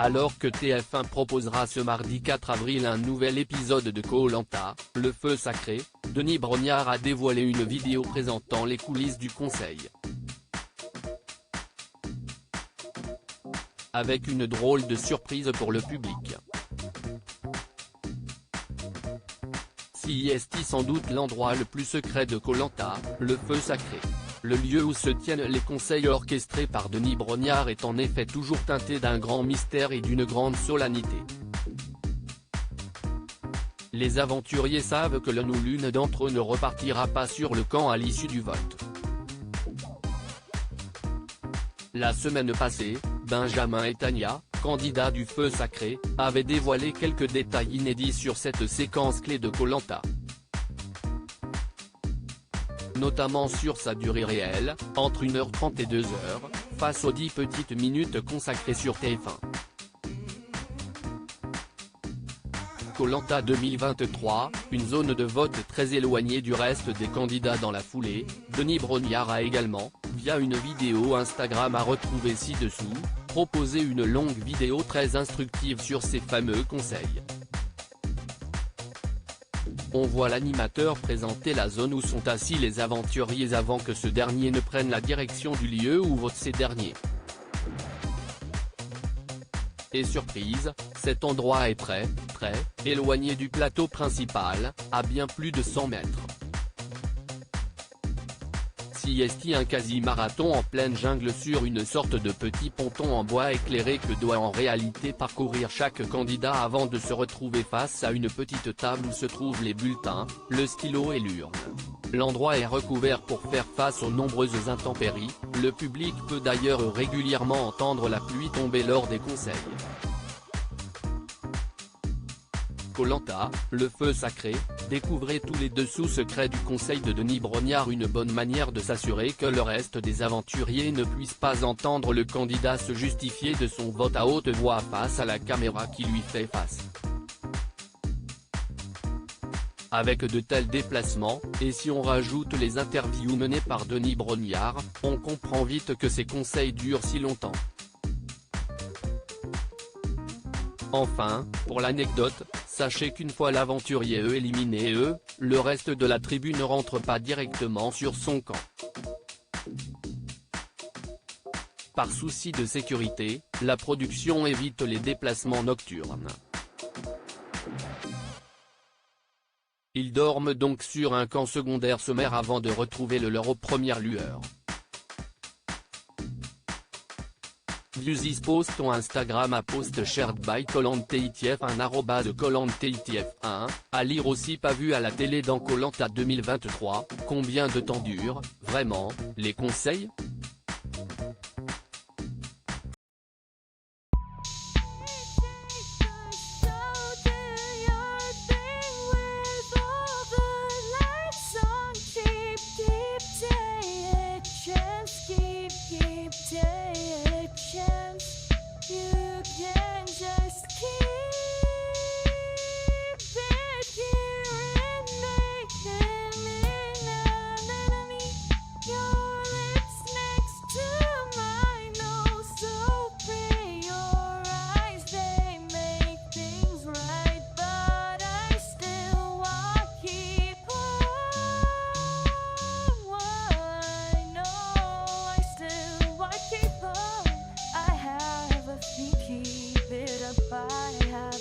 Alors que TF1 proposera ce mardi 4 avril un nouvel épisode de Koh-Lanta, le feu sacré, Denis Brognard a dévoilé une vidéo présentant les coulisses du conseil. Avec une drôle de surprise pour le public. CIST sans doute l'endroit le plus secret de Koh-Lanta, le feu sacré. Le lieu où se tiennent les conseils orchestrés par Denis Brognard est en effet toujours teinté d'un grand mystère et d'une grande solennité. Les aventuriers savent que l'un ou l'une d'entre eux ne repartira pas sur le camp à l'issue du vote. La semaine passée, Benjamin et Tania, candidats du feu sacré, avaient dévoilé quelques détails inédits sur cette séquence clé de Koh-Lanta. Notamment sur sa durée réelle, entre 1h30 et 2h, face aux 10 petites minutes consacrées sur TF1. Koh-Lanta 2023, une zone de vote très éloignée du reste des candidats dans la foulée, Denis Brognard a également, via une vidéo Instagram à retrouver ci-dessous, proposé une longue vidéo très instructive sur ces fameux conseils. On voit l'animateur présenter la zone où sont assis les aventuriers avant que ce dernier ne prenne la direction du lieu où votent ces derniers. Et surprise, cet endroit est très éloigné du plateau principal, à bien plus de 100 mètres. CIST un quasi-marathon en pleine jungle sur une sorte de petit ponton en bois éclairé que doit en réalité parcourir chaque candidat avant de se retrouver face à une petite table où se trouvent les bulletins, le stylo et l'urne. L'endroit est recouvert pour faire face aux nombreuses intempéries, le public peut d'ailleurs régulièrement entendre la pluie tomber lors des conseils. Koh-Lanta, le feu sacré, découvrez tous les dessous secrets du conseil de Denis Brognard, une bonne manière de s'assurer que le reste des aventuriers ne puisse pas entendre le candidat se justifier de son vote à haute voix face à la caméra qui lui fait face. Avec de tels déplacements, et si on rajoute les interviews menées par Denis Brognard, on comprend vite que ces conseils durent si longtemps. Enfin, pour l'anecdote, sachez qu'une fois l'aventurier éliminé le reste de la tribu ne rentre pas directement sur son camp. Par souci de sécurité, la production évite les déplacements nocturnes. Ils dorment donc sur un camp secondaire sommaire avant de retrouver le leur aux premières lueurs. View this post on Instagram à post shared by KohLantaITF1 @KohLantaITF1, à lire aussi. Pas vu à la télé dans Koh-Lanta 2023, combien de temps durent, vraiment, les conseils ? You can just keep it here and making me under me. Your lips next to my nose, so pretty. Your eyes, they make things right, but I still want to keep on. I know I still want to keep on. I have a few, keep it up, I have